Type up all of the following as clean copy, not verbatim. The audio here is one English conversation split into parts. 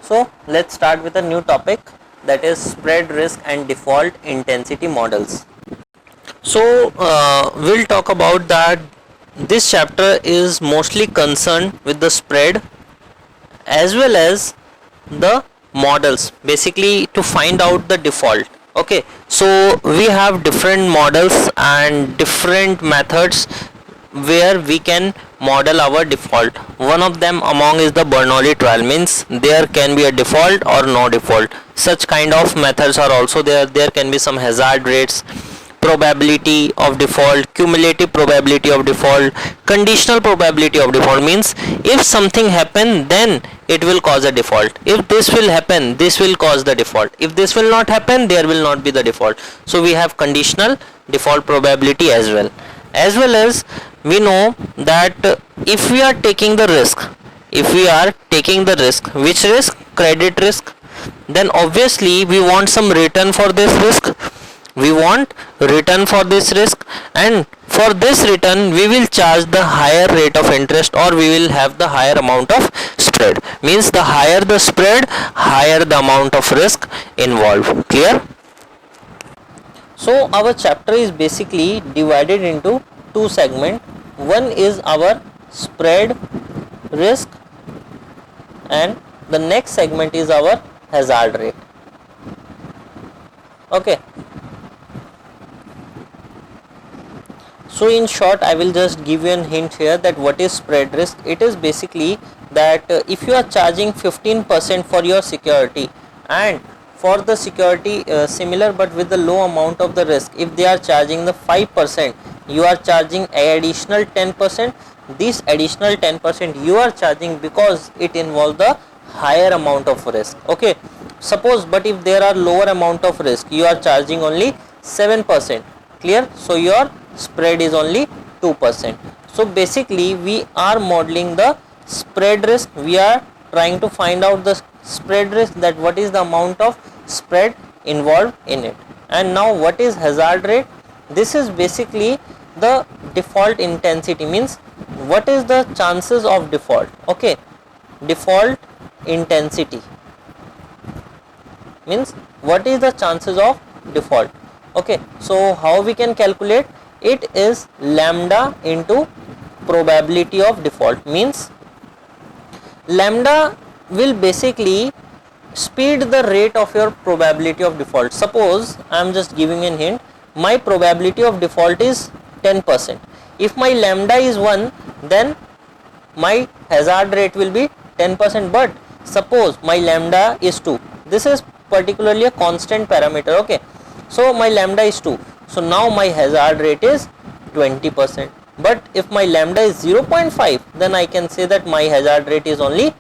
So let's start with a new topic, that is spread risk and default intensity models. So we'll talk about that. This chapter is mostly concerned with the spread as well as the models, basically to find out the default. Okay, so we have different models and different methods where we can model our default. One of them among is the Bernoulli trial, means there can be a default or no default. Such kind of methods are also there. There can be some hazard rates, probability of default, cumulative probability of default, conditional probability of default, means if something happen then it will cause a default, if this will happen this will cause the default, if this will not happen there will not be the default. So we have conditional default probability as well. As well as we know that if we are taking the risk, which risk? Credit risk. Then obviously we want some return for this risk, and for this return we will charge the higher rate of interest, or we will have the higher amount of spread, means the higher the spread, higher the amount of risk involved. Clear? So our chapter is basically divided into two segments. One is our spread risk and the next segment is our hazard rate. Okay. So in short, I will just give you a hint here that what is spread risk. It is basically that if you are charging 15% for your security, and for the security similar but with the low amount of the risk, if they are charging the 5%, you are charging additional 10%. This additional 10% you are charging because it involves the higher amount of risk. Okay, suppose, but if there are lower amount of risk, you are charging only 7%. Clear? So your spread is only 2%. So basically we are modeling the spread risk. We are trying to find out the spread risk, that what is the amount of spread involved in it. And now what is hazard rate? This is basically the default intensity, means what is the chances of default. Okay, default intensity means what is the chances of default. Okay, so how we can calculate? It is lambda into probability of default, means lambda will basically speed the rate of your probability of default. Suppose I am just giving a hint, my probability of default is 10%. If my lambda is 1, then my hazard rate will be 10%. But suppose my lambda is 2, this is particularly a constant parameter. Okay, so my lambda is 2, so now my hazard rate is 20%. But if my lambda is 0.5, then I can say that my hazard rate is only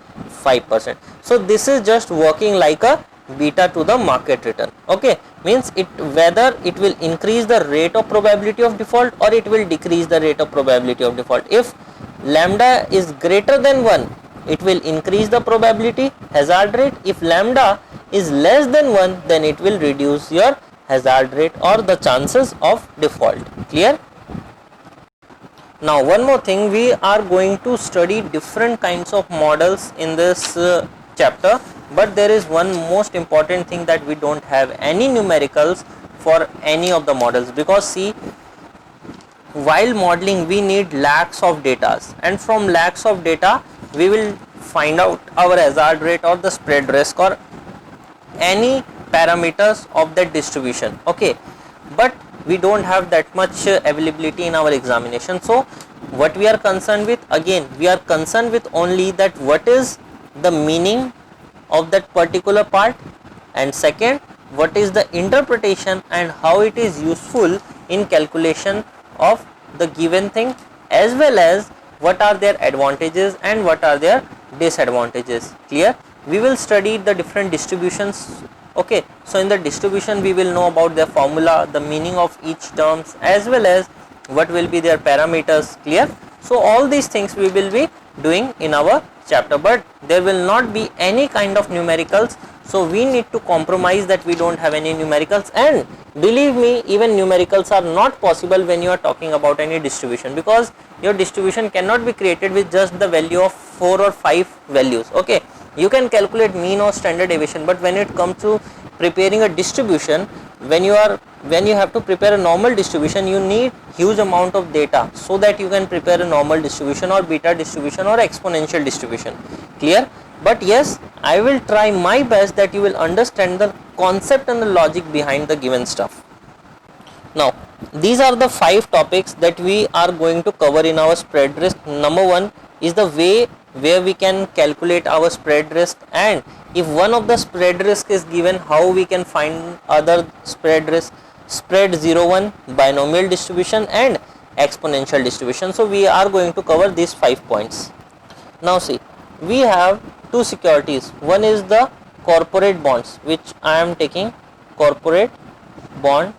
5%. So this is just working like a beta to the market return. Okay, means it whether it will increase the rate of probability of default or it will decrease the rate of probability of default. If lambda is greater than 1, it will increase the probability hazard rate. If lambda is less than 1, then it will reduce your hazard rate or the chances of default. Clear? Now one more thing, we are going to study different kinds of models in this chapter, but there is one most important thing, that we don't have any numericals for any of the models, because see, while modeling we need lakhs of data, and from lakhs of data we will find out our hazard rate or the spread risk or any parameters of that distribution. Okay, but we don't have that much availability in our examination. So what we are concerned with, again we are concerned with only that what is the meaning of that particular part, and second, what is the interpretation and how it is useful in calculation of the given thing, as well as what are their advantages and what are their disadvantages. Clear? We will study the different distributions. Okay, so in the distribution we will know about their formula, the meaning of each terms, as well as what will be their parameters. Clear? So all these things we will be doing in our chapter, but there will not be any kind of numericals. So we need to compromise that we don't have any numericals, and believe me, even numericals are not possible when you are talking about any distribution, because your distribution cannot be created with just the value of 4 or 5 values. Okay, You can calculate mean or standard deviation, but when it comes to preparing a distribution, when you have to prepare a normal distribution, you need huge amount of data so that you can prepare a normal distribution or beta distribution or exponential distribution. Clear? But yes, I will try my best that you will understand the concept and the logic behind the given stuff. Now, these are the 5 topics that we are going to cover in our spread risk. Number 1 is the way where we can calculate our spread risk, and if one of the spread risk is given, how we can find other spread risk, spread 0 1, binomial distribution and exponential distribution. So we are going to cover these 5 points. Now see, we have 2 securities. One is the corporate bonds, which I am taking corporate bond,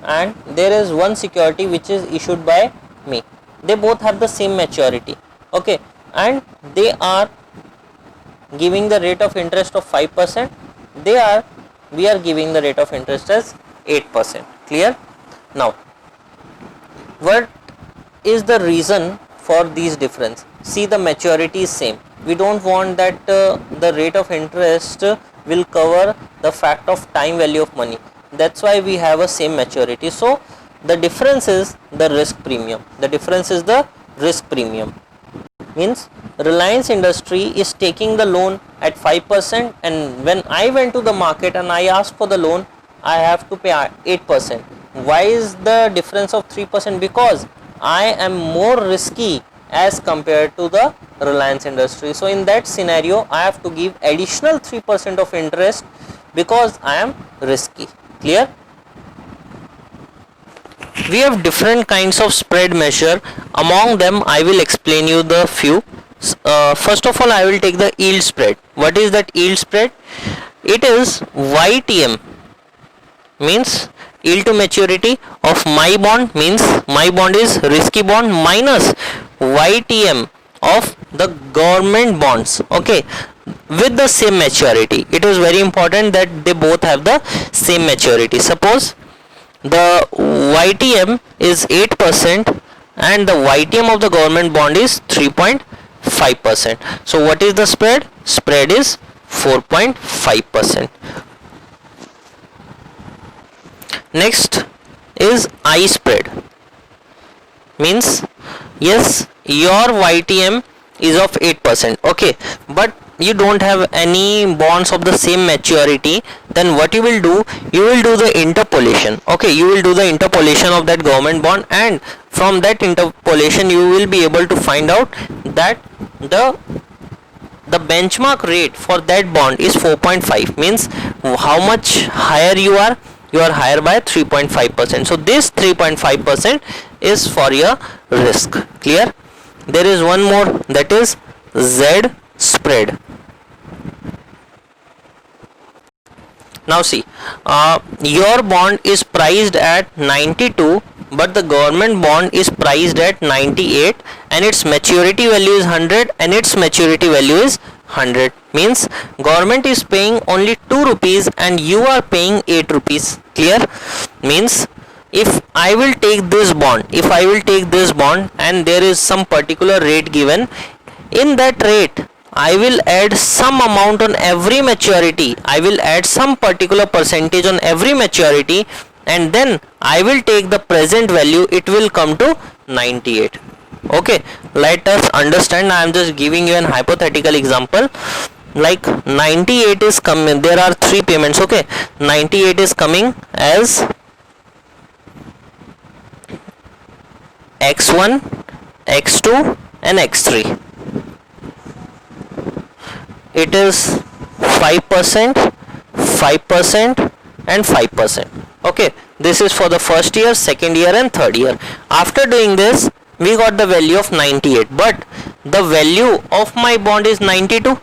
and there is one security which is issued by me. They both have the same maturity, okay, and they are giving the rate of interest of 5%. We are giving the rate of interest as 8%. Clear? Now, what is the reason for these difference? See, the maturity is same. We don't want that the rate of interest will cover the fact of time value of money. That's why we have a same maturity. So the difference is the risk premium. Means Reliance Industry is taking the loan at 5%, and when I went to the market and I asked for the loan, I have to pay 8%. Why is the difference of 3%? Because I am more risky as compared to the Reliance Industry. So in that scenario, I have to give additional 3% of interest because I am risky. Clear? We have different kinds of spread measure. Among them, I will explain you the few. First of all, I will take the yield spread. What is that yield spread? It is YTM, means yield to maturity of my bond, means my bond is risky bond, minus YTM of the government bonds, okay, with the same maturity. It is very important that they both have the same maturity. Suppose the YTM is 8% and the YTM of the government bond is 3.5%. So what is the spread? Spread is 4.5%. Next is I spread. Means yes, your YTM is of 8%, okay, but you don't have any bonds of the same maturity. Then what you will do? You will do the interpolation, okay, you will do the interpolation of that government bond, and from that interpolation you will be able to find out that the benchmark rate for that bond is 4.5. means how much higher you are higher by 3.5%. so this 3.5% is for your risk. Clear? There is one more, that is Z spread. Now see, your bond is priced at 92, but the government bond is priced at 98, and its maturity value is 100 and its maturity value is 100. Means government is paying only 2 rupees and you are paying 8 rupees. Clear? Means if I will take this bond and there is some particular rate given, in that rate I will add some amount on every maturity. I will add some particular percentage on every maturity, and then I will take the present value. It will come to 98. Okay, let us understand. I am just giving you an hypothetical example. Like 98 is coming. There are 3 payments. Okay, 98 is coming as X1, X2 and X3. It is 5%, 5% and 5%. Okay, this is for the first year, second year and third year. After doing this, we got the value of 98, but the value of my bond is 92.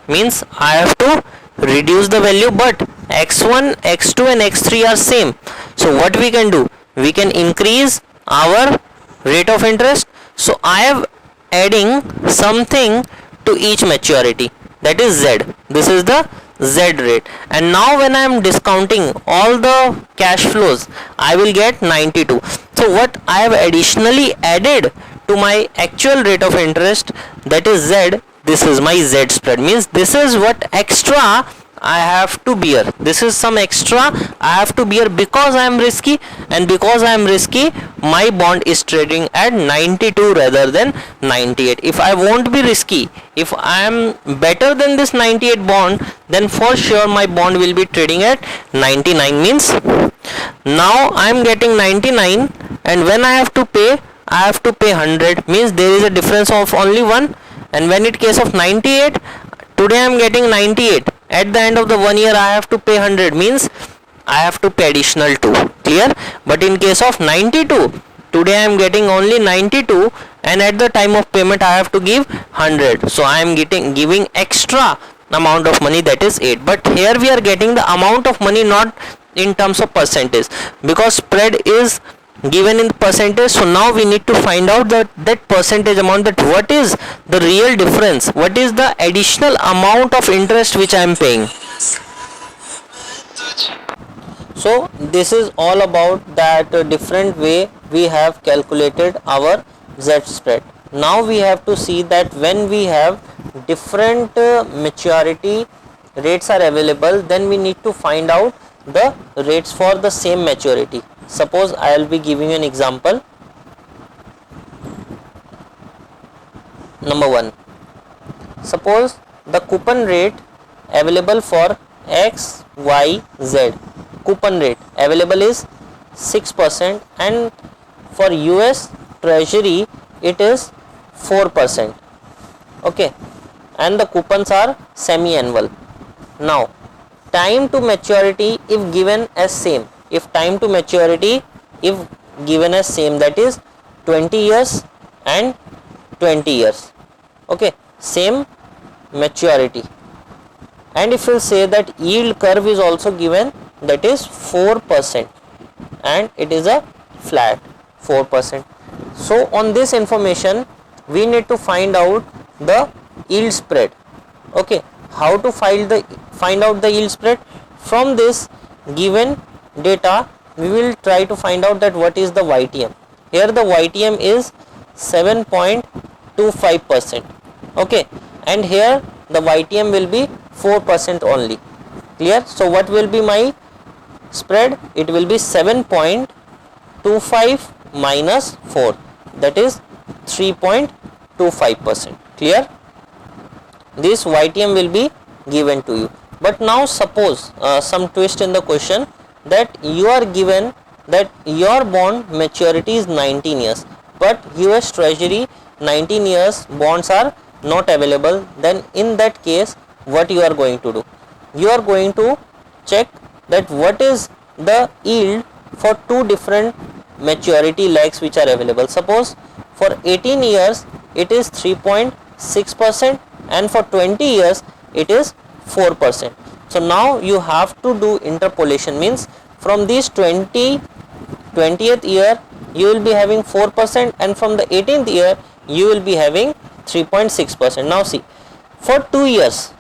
Means I have to reduce the value, but X1, X2 and X3 are same. So what we can do? We can increase our rate of interest. So I am adding something to each maturity, that is Z. This is the Z rate, and now when I am discounting all the cash flows, I will get 92. So what I have additionally added to my actual rate of interest, that is Z, this is my Z spread, means this is what extra I have to bear. This is some extra I have to bear because I am risky, and because I am risky, my bond is trading at 92 rather than 98. If I won't be risky, if I am better than this 98 bond, then for sure my bond will be trading at 99. Means now I am getting 99, and when I have to pay 100, means there is a difference of only 1. And when it case of 98, today I am getting 98, at the end of the 1 year I have to pay 100, means I have to pay additional 2. Clear? But in case of 92, today I am getting only 92, and at the time of payment I have to give 100, so I am giving extra amount of money, that is 8. But here we are getting the amount of money, not in terms of percentage, because spread is given in percentage. So now we need to find out that percentage amount, that what is the real difference, what is the additional amount of interest which I am paying. So this is all about that different way we have calculated our Z spread. Now we have to see that when we have different maturity rates are available, then we need to find out the rates for the same maturity. Suppose I will be giving you an example. Number 1, suppose the coupon rate available for X, Y, Z, coupon rate available is 6%, and for US Treasury it is 4%. Okay, and the coupons are semi-annual. Now time to maturity if given as same, if time to maturity if given as same, that is 20 years and 20 years. Okay, same maturity. And if you say that yield curve is also given, that is 4%, and it is a flat 4%. So on this information we need to find out the yield spread. Okay, how to find out the yield spread? From this given data we will try to find out that what is the YTM. Here the YTM is 7.25%. okay, and here the YTM will be 4% only. Clear? So what will be my spread? It will be 7.25 minus 4, that is 3.25%. Clear? This YTM will be given to you. But now suppose some twist in the question, that you are given that your bond maturity is 19 years, but US Treasury 19 years bonds are not available. Then in that case what you are going to do? You are going to check that what is the yield for two different maturity lags which are available. Suppose for 18 years it is 3.6%, and for 20 years it is 4%. So now you have to do interpolation, means from this 20th year you will be having 4%, and from the 18th year you will be having 3.6%. Now see, for 2 years,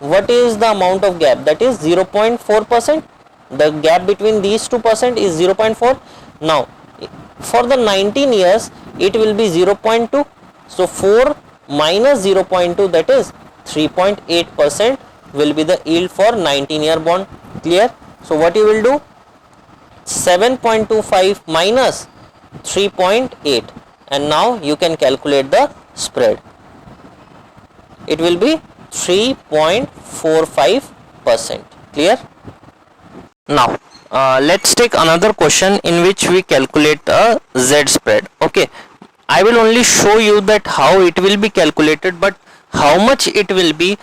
what is the amount of gap? That is 0.4%. The gap between these 2% is 0.4. Now for the 19 years it will be 0.2. So 4 minus 0.2, that is 3.8% will be the yield for 19-year bond. Clear? So what you will do? 7.25 minus 3.8, and now you can calculate the spread. It will be 3.45%. Clear? Now let's take another question in which we calculate a Z spread. Okay, I will only show you that how it will be calculated, but how much it will be,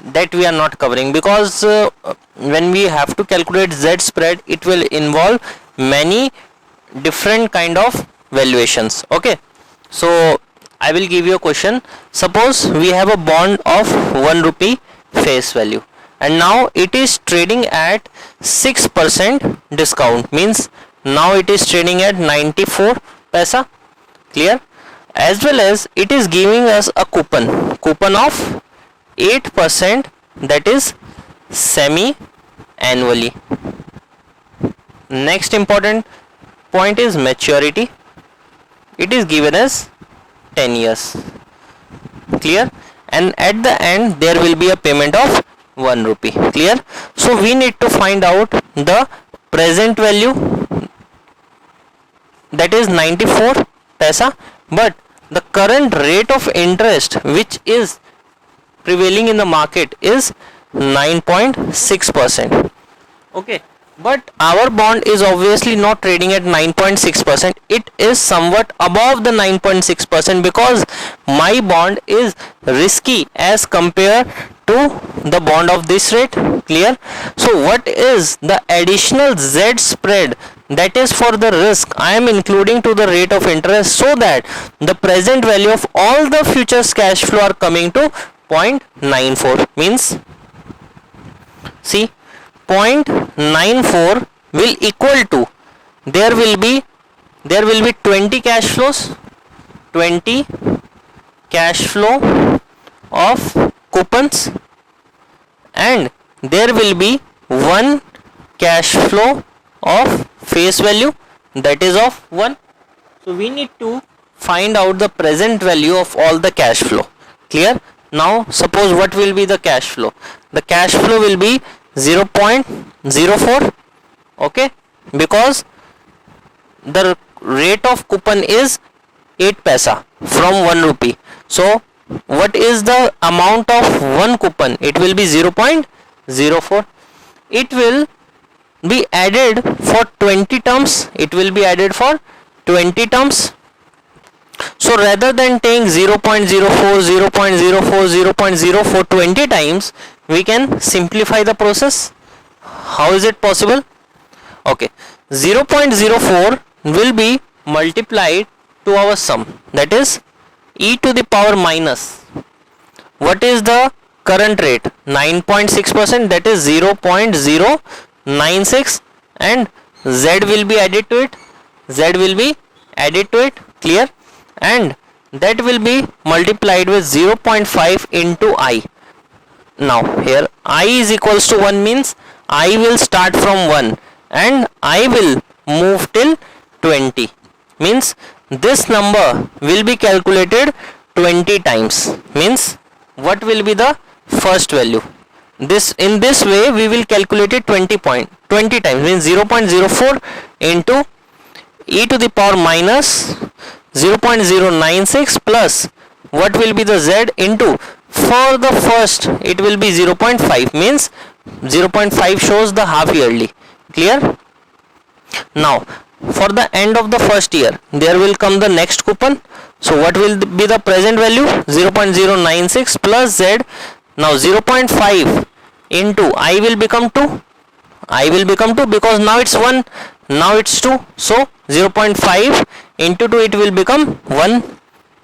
that we are not covering, because when we have to calculate Z spread it will involve many different kind of valuations. Okay, so I will give you a question. Suppose we have a bond of 1 rupee face value, and now it is trading at 6% discount, means now it is trading at 94 paisa. Clear? As well as it is giving us a coupon of 8%, that is semi annually. Next important point is maturity. It is given as 10 years. clear, and at the end there will be a payment of 1 rupee, clear. So we need to find out the present value, that is 94 paisa, but the current rate of interest which is prevailing in the market is 9.6%. Okay, but our bond is obviously not trading at 9.6%. It is somewhat above the 9.6% because my bond is risky as compared to the bond of this rate, clear. So what is the additional Z spread that is for the risk I am including to the rate of interest, so that the present value of all the futures cash flow are coming to 0.94, means see 0.94 will equal to, there will be 20 cash flows, 20 cash flow of coupons, and there will be 1 cash flow of face value, that is of 1. So we need to find out the present value of all the cash flow, clear. Now suppose what will be the cash flow? The cash flow will be 0.04, okay, because the rate of coupon is 8 paisa from 1 rupee. So what is the amount of 1 coupon? It will be 0.04. It will be added for 20 terms. It will be added for 20 terms. So rather than taking 0.04, 0.04, 0.04 20 times, we can simplify the process. How is it possible? Okay, 0.04 will be multiplied to our sum, that is e to the power minus, what is the current rate? 9.6%, that is 0.096, and z will be added to it, clear, and that will be multiplied with 0.5 into I. Now here I is equals to 1 means I will start from 1 and I will move till 20, means this number will be calculated 20 times, means what will be the first value? This, in this way we will calculate it 20 times, means 0.04 into e to the power minus 0.096 plus what will be the z into, for the first it will be 0.5, means 0.5 shows the half yearly, clear. Now for the end of the first year there will come the next coupon. So what will be the present value? 0.096 plus z. Now 0.5 into I will become 2, because now it's 1, now it's 2, so 0.5 into 2 it will become 1.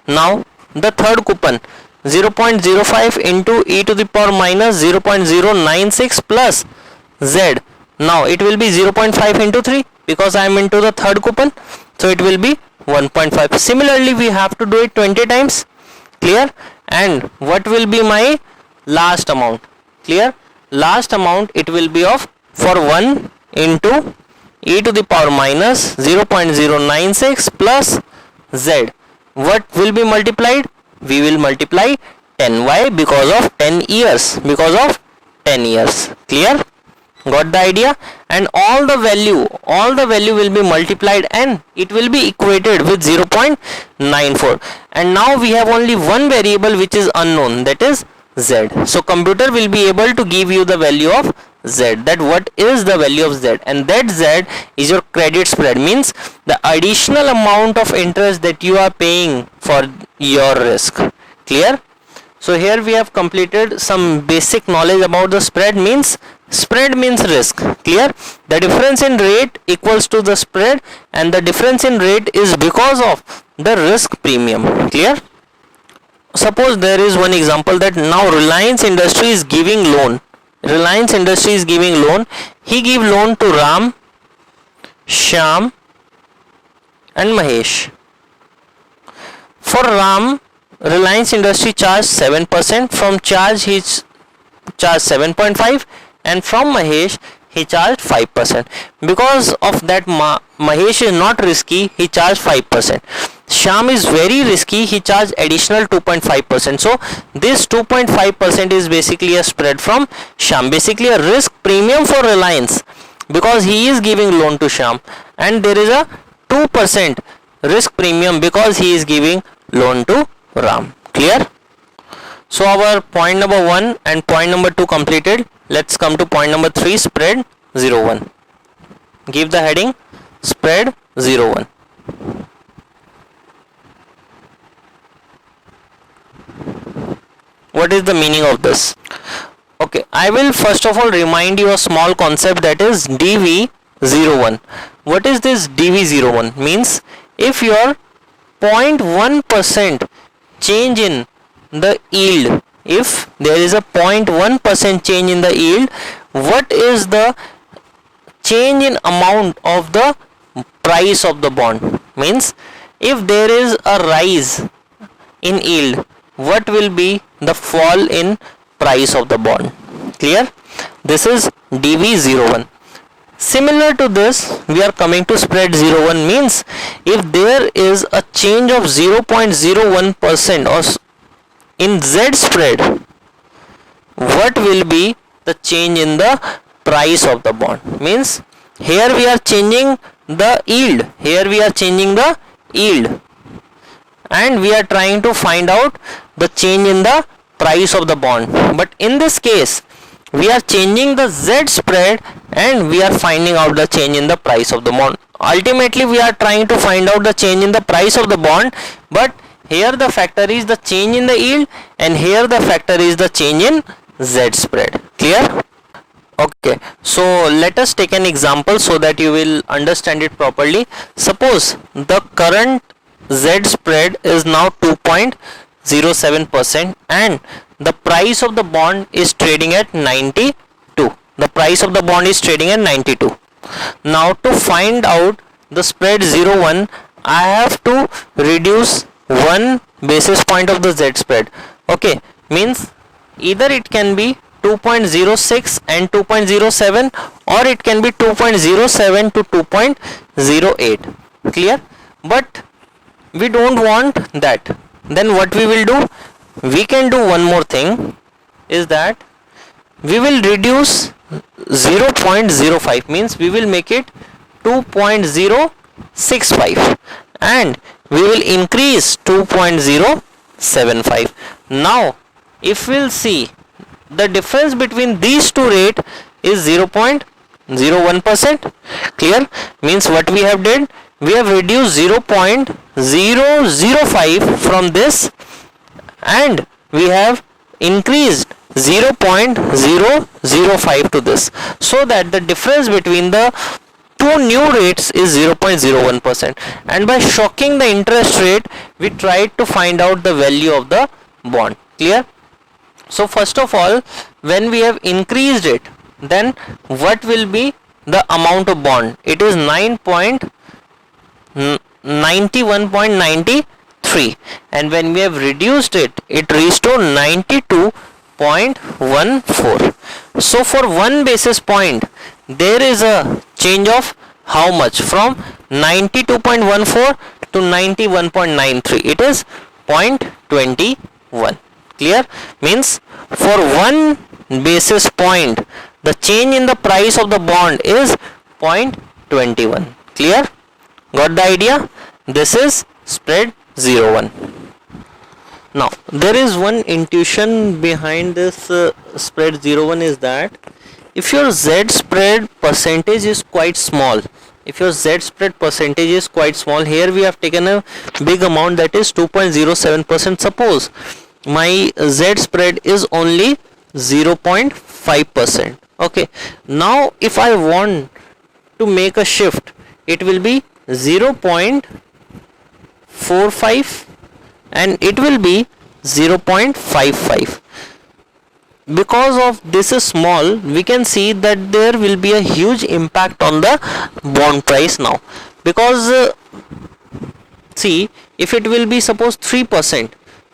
Now the third coupon, 0.05 into e to the power minus 0.096 plus z. Now it will be 0.5 into 3, because I am into the third coupon, so it will be 1.5. Similarly we have to do it 20 times, clear. And what will be my last amount? Clear. Last amount it will be of, for 1 into e to the power minus 0.096 plus z. What will be multiplied? We will multiply 10. Why? Because of 10 years. Clear? Got the idea? And all the value will be multiplied and it will be equated with 0.94. And now we have only one variable which is unknown, that is z. So computer will be able to give you the value of z, that what is the value of z, and that z is your credit spread, means the additional amount of interest that you are paying for your risk, clear. So here we have completed some basic knowledge about the spread means risk, clear. The difference in rate equals to the spread, and the difference in rate is because of the risk premium, clear. Suppose there is one example that now Reliance Industry is giving loan. He give loan to Ram, Shyam and Mahesh. For Ram, Reliance Industry charged 7%, from charge he charged 7.5, and from Mahesh he charged 5%. Because of that Mahesh is not risky, he charged 5%. Shyam is very risky, he charged additional 2.5%. So this 2.5% is basically a spread from Shyam, basically a risk premium for Reliance, because he is giving loan to Shyam, and there is a 2% risk premium because he is giving loan to Ram. Clear? So our point number 1 and point number 2 completed. Let's come to point number 3, spread 0-1. Give the heading spread 0-1. What is the meaning of this? Okay, I will first of all remind you a small concept, that is DV01. What is this DV01? Means if your 0.1% change in the yield, if there is a 0.1% change in the yield, what is the change in amount of the price of the bond? Means if there is a rise in yield, what will be the fall in price of the bond? Clear? This is DV01. Similar to this, we are coming to spread 0-1. Means if there is a change of 0.01% or in Z spread, what will be the change in the price of the bond? Means here we are changing the yield, here we are changing the yield, and we are trying to find out the change in the price of the bond. But in this case, we are changing the Z spread and we are finding out the change in the price of the bond. Ultimately, we are trying to find out the change in the price of the bond, but here the factor is the change in the yield, and here the factor is the change in Z spread. Clear? Okay, so let us take an example so that you will understand it properly. Suppose the current Z spread is now 2.07% and the price of the bond is trading at 92. The price of the bond is trading at 92. Now to find out the spread 0-1, I have to reduce 1 basis point of the Z spread. Okay, means either it can be 2.06 and 2.07, or it can be 2.07 to 2.08. Clear? But we don't want that. Then what we will do? We can do one more thing, is that we will reduce 0.05, means we will make it 2.065, and we will increase 2.075. Now if we'll see, the difference between these two rates is 0.01%. Clear? Means what we have did, we have reduced 0.005 from this, and we have increased 0.005 to this, so that the difference between the two new rates is 0.01%. And by shocking the interest rate, we tried to find out the value of the bond. Clear? So first of all, when we have increased it, then what will be the amount of bond? It is 91.93, and when we have reduced it, it reached to 92.14. So for 1 basis point, there is a change of how much? From 92.14 to 91.93. It is 0.21. Clear? Means for 1 basis point, the change in the price of the bond is 0.21. Clear? Got the idea? This is spread 0-1. Now there is one intuition behind this spread 0-1, is that if your Z spread percentage is quite small, here we have taken a big amount, that is 2.07%. Suppose my Z spread is only 0.5%. Okay, now if I want to make a shift, it will be 0.45 and it will be 0.55. Because of this is small, we can see that there will be a huge impact on the bond price now. Because see, if it will be suppose 3%,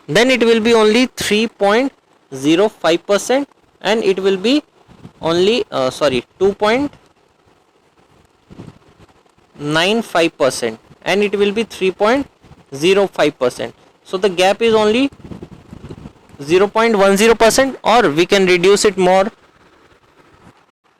then it will be only 3.05%, and it will be only 2.95%, and it will be 3.05%, 0.05%. So the gap is only 0.10%, or we can reduce it more.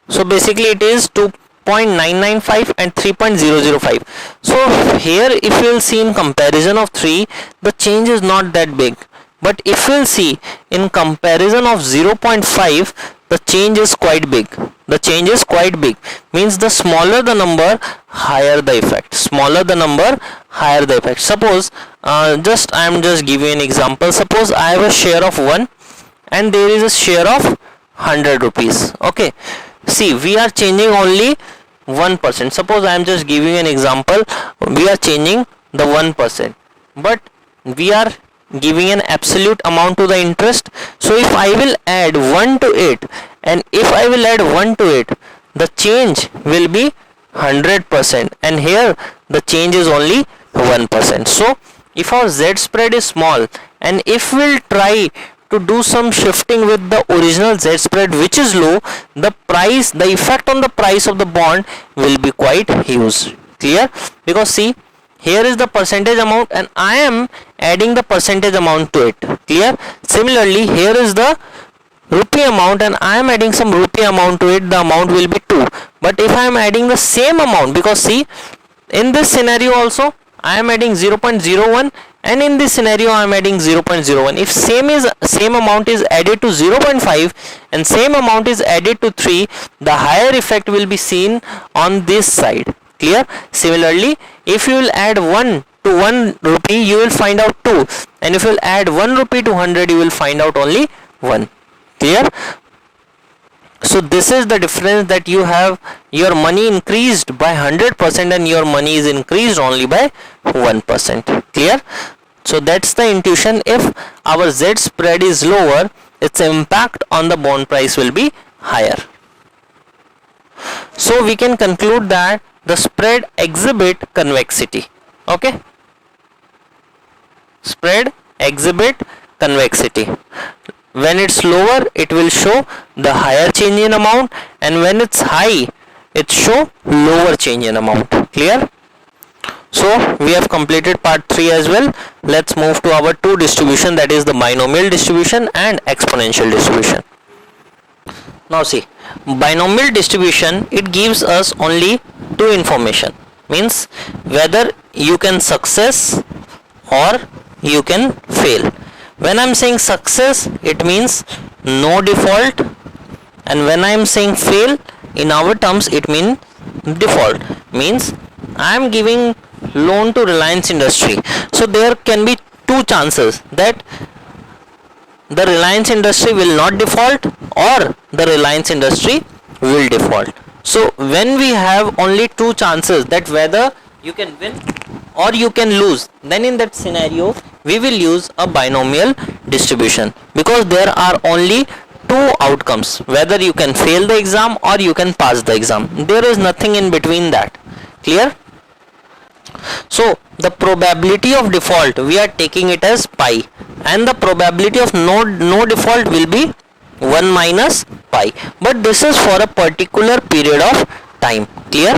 So basically it is 2.995 and 3.005. So here if you will see in comparison of 3, the change is not that big, but if you will see in comparison of 0.5, the change is quite big. The change is quite big, means the smaller the number, higher the effect. Smaller the number, higher the effect. Suppose I am just giving an example. Suppose I have a share of 1 and there is a share of 100 rupees. Okay, see, we are changing only 1%. Suppose I am just giving an example, we are changing the 1%, but we are giving an absolute amount to the interest. So if I will add 1 to it, and if I will add 1 to it, the change will be 100%, and here the change is only 1%. So if our Z spread is small, and if we'll try to do some shifting with the original Z spread which is low, the effect on the price of the bond will be quite huge. Clear? Because see, here is the percentage amount and I am adding the percentage amount to it. Clear? Similarly, here is the rupee amount and I am adding some rupee amount to it, the amount will be 2. But if I am adding the same amount, because see, in this scenario also I am adding 0.01, and in this scenario I am adding 0.01. If same amount is added to 0.5 and same amount is added to 3, the higher effect will be seen on this side. Clear? Similarly, if you will add 1 to 1 rupee, you will find out 2, and if you will add 1 rupee to 100, you will find out only 1. Clear? So this is the difference, that you have your money increased by 100% and your money is increased only by 1%. Clear? So that's the intuition. If our Z spread is lower, its impact on the bond price will be higher. So we can conclude that the spread exhibit convexity. Okay? Spread exhibit convexity. When it's lower, it will show the higher change in amount, and when it's high, it show lower change in amount. Clear? So we have completed part 3 as well. Let's move to our 2 distribution, that is the binomial distribution and exponential distribution. Now see, binomial distribution, it gives us only 2 information, means whether you can success or you can fail. When I am saying success, it means no default, and when I am saying fail, in our terms it means default, means I am giving loan to Reliance Industry. So there can be 2 chances, that the Reliance Industry will not default or the Reliance Industry will default. So when we have only 2 chances, that whether you can win or you can lose, then in that scenario we will use a binomial distribution, because there are only 2 outcomes, whether you can fail the exam or you can pass the exam. There is nothing in between that. Clear? So the probability of default, we are taking it as pi, and the probability of no default will be 1 minus pi, but this is for a particular period of time. Clear?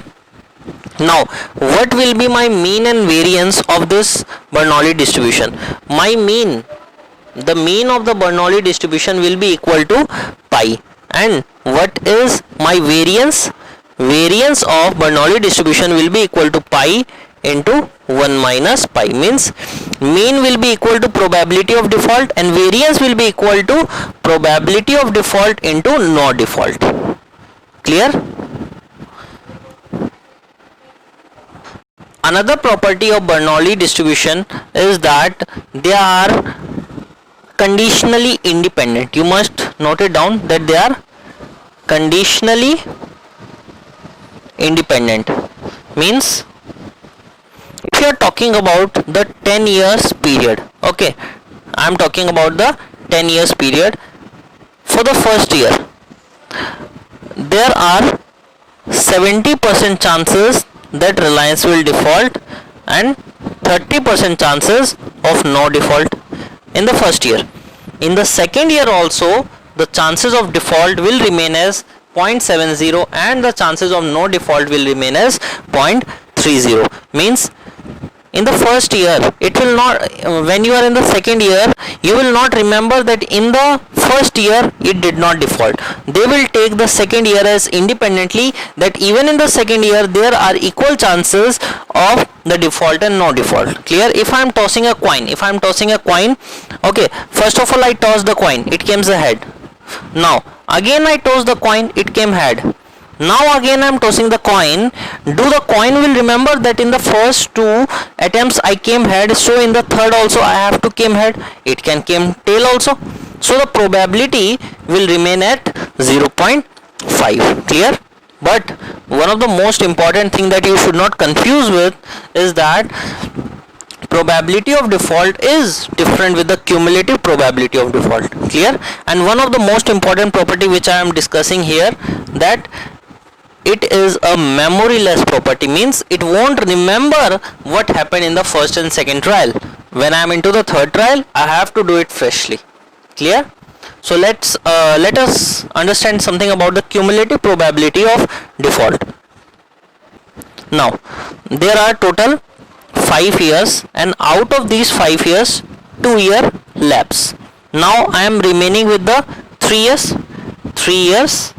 Now what will be my mean and variance of this Bernoulli distribution? My mean, the mean of the Bernoulli distribution will be equal to pi, and what is my variance? Variance of Bernoulli distribution will be equal to pi into 1 minus pi, means mean will be equal to probability of default and variance will be equal to probability of default into no default. Clear? Another property of Bernoulli distribution is that they are conditionally independent. You must note it down, that they are conditionally independent. Means if you are talking about the 10 years period, okay, I am talking about the 10 years period. For the first year, there are 70% chances that Reliance will default and 30% chances of no default in the first year. In the second year also, the chances of default will remain as 0.70 and the chances of no default will remain as 0.30. Means in the first year, it will not, when you are in the second year, you will not remember that in the first year it did not default. They will take the second year as independently, that even in the second year there are equal chances of the default and no default. Clear? If I am tossing a coin, okay, first of all I toss the coin, it came the head. Now again I toss the coin, it came head. Now again I am tossing the coin. Do the coin will remember that in the first two attempts I came head, so in the third also I have to came head? It can came tail also. So the probability will remain at 0.5. Clear? But one of the most important thing that you should not confuse with is that probability of default is different with the cumulative probability of default. Clear? And one of the most important property which I am discussing here, that it is a memoryless property, means it won't remember what happened in the first and second trial. When I am into the third trial, I have to do it freshly. Clear? So let us understand something about the cumulative probability of default. Now there are total 5 years, and out of these 5 years 2 year lapse. Now I am remaining with the 3 years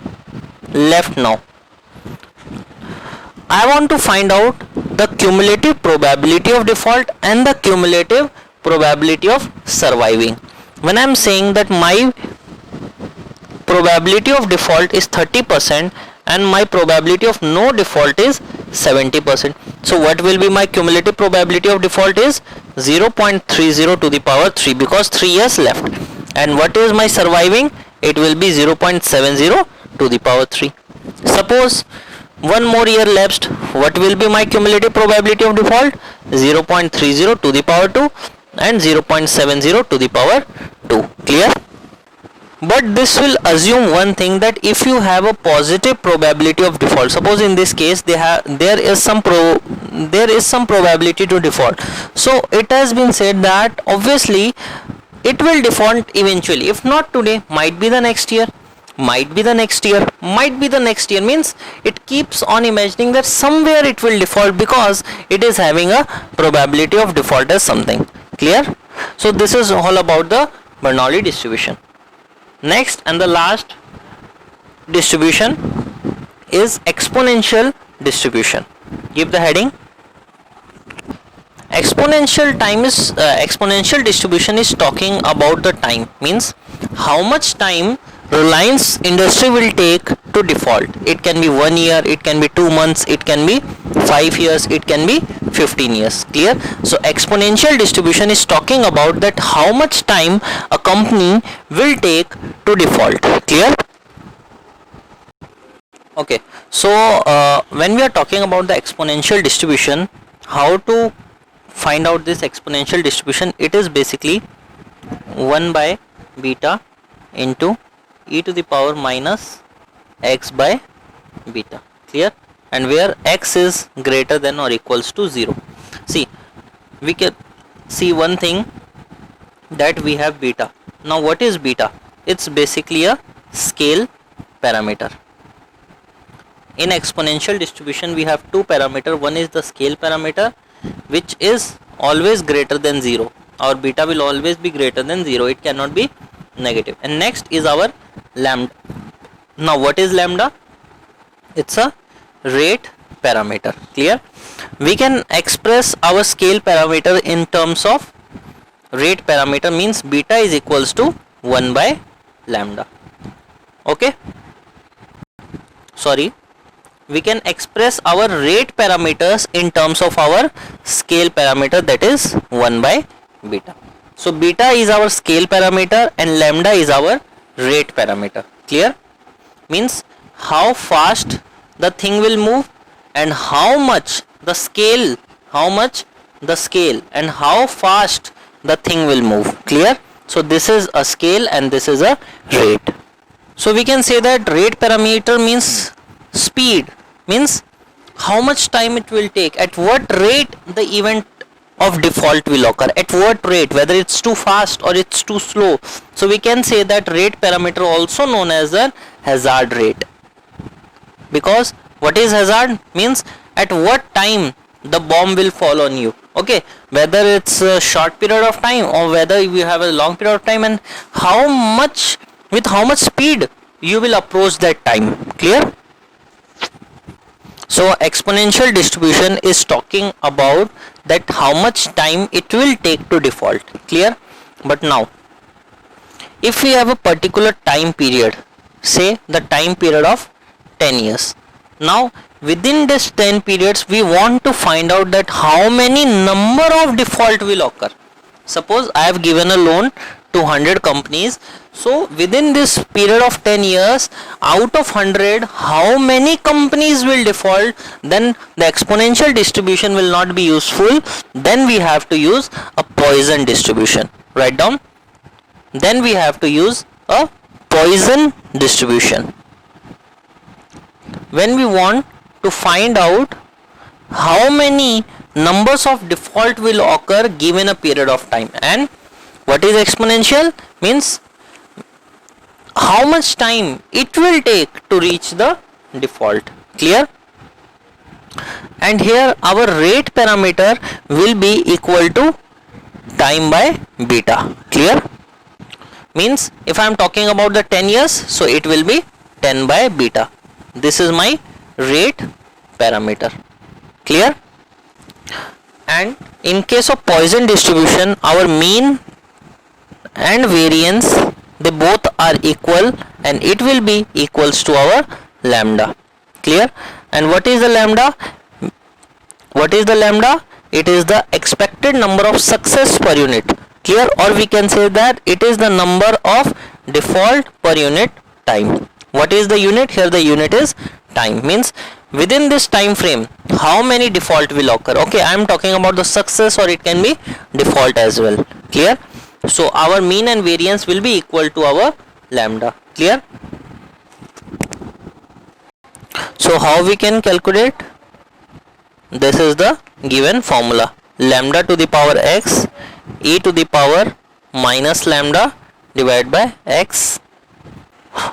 left. Now I want to find out the cumulative probability of default and the cumulative probability of surviving. When I am saying that my probability of default is 30% and my probability of no default is 70%. So what will be my cumulative probability of default is 0.30 to the power 3, because 3 years left. And what is my surviving? It will be 0.70 to the power 3. Suppose one more year lapsed, what will be my cumulative probability of default? 0.30 to the power 2 and 0.70 to the power 2. Clear? But this will assume one thing, that if you have a positive probability of default, suppose in this case there is some probability to default, so it has been said that obviously it will default eventually. If not today, might be the next year, might be the next year, might be the next year. Means it keeps on imagining that somewhere it will default, because it is having a probability of default as something. Clear? So this is all about the Bernoulli distribution. Next and the last distribution is exponential distribution. Give the heading. Exponential distribution is talking about the time, means how much time Reliance Industry will take to default. It can be 1 year, it can be 2 months, it can be 5 years, it can be 15 years. Clear? So exponential distribution is talking about that how much time a company will take to default. Clear? Okay, so when we are talking about the exponential distribution, how to find out this exponential distribution? It is basically 1 by beta into e to the power minus x by beta. Clear? And where x is greater than or equals to 0. See, we can see one thing, that we have beta. Now what is beta? It's basically a scale parameter. In exponential distribution we have two parameters. One is the scale parameter, which is always greater than 0. Our beta will always be greater than 0. It cannot be negative. And next is our lambda. Now what is lambda? It's a rate parameter. Clear? We can express our scale parameter in terms of rate parameter, means beta is equals to 1 by lambda. Okay? Sorry. We can express our rate parameters in terms of our scale parameter, that is 1 by beta. So beta is our scale parameter and lambda is our rate parameter. Clear? Means how fast the thing will move and how much the scale and how fast the thing will move. Clear? So this is a scale and this is a rate. So we can say that rate parameter means speed, means how much time it will take, at what rate the event of default will occur, at what rate, whether it's too fast or it's too slow. So we can say that rate parameter also known as the hazard rate, because what is hazard? Means at what time the bomb will fall on you. Okay, whether it's a short period of time or whether you have a long period of time, and with how much speed you will approach that time. Clear? So exponential distribution is talking about that how much time it will take to default. Clear? But now, if we have a particular time period, say the time period of 10 years. Now within this 10 periods we want to find out that how many number of default will occur. Suppose I have given a loan to 100 companies. So within this period of 10 years, out of 100, how many companies will default? Then the exponential distribution will not be useful. Then we have to use a Poisson distribution. Write down. Then we have to use a Poisson distribution. When we want to find out how many numbers of default will occur given a period of time. And what is exponential? Means how much time it will take to reach the default. Clear? And here our rate parameter will be equal to time by beta. Clear? Means if I am talking about the 10 years, so it will be 10 by beta. This is my rate parameter. Clear? And in case of Poisson distribution, our mean and variance, they both are equal, and it will be equals to our lambda. Clear? And what is the lambda? What is the lambda? It is the expected number of success per unit. Clear? Or we can say that it is the number of default per unit time. What is the unit? Here the unit is time. Means within this time frame how many default will occur. Okay, I am talking about the success, or it can be default as well. Clear? So our mean and variance will be equal to our lambda. Clear? So how we can calculate? This is the given formula. Lambda to the power x e to the power minus lambda divided by x.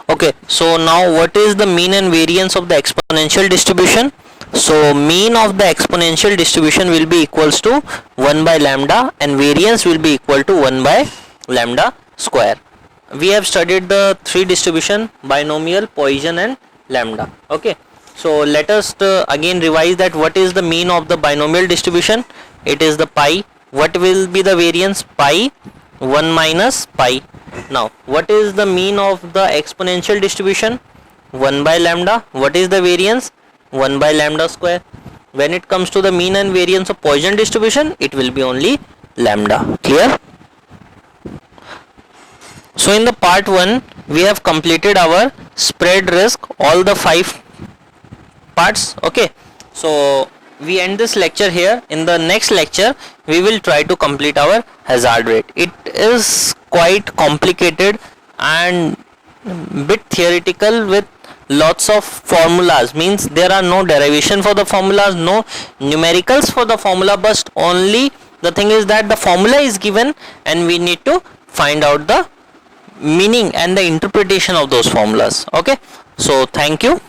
Okay, so now what is the mean and variance of the exponential distribution? So mean of the exponential distribution will be equals to 1 by lambda, and variance will be equal to 1 by lambda square. We have studied the three distribution: binomial, Poisson and lambda. Okay, so let us again revise that what is the mean of the binomial distribution. It is the pi. What will be the variance? Pi 1 minus pi. Now what is the mean of the exponential distribution? 1 by lambda. What is the variance? 1 by lambda square. When it comes to the mean and variance of Poisson distribution, it will be only lambda. Clear? So in the part 1 we have completed our spread risk, all the 5 parts. Okay, so we end this lecture here. In the next lecture we will try to complete our hazard rate. It is quite complicated and bit theoretical with lots of formulas. Means there are no derivation for the formulas, no numericals for the formula, but only the thing is that the formula is given and we need to find out the meaning and the interpretation of those formulas. Okay, so thank you.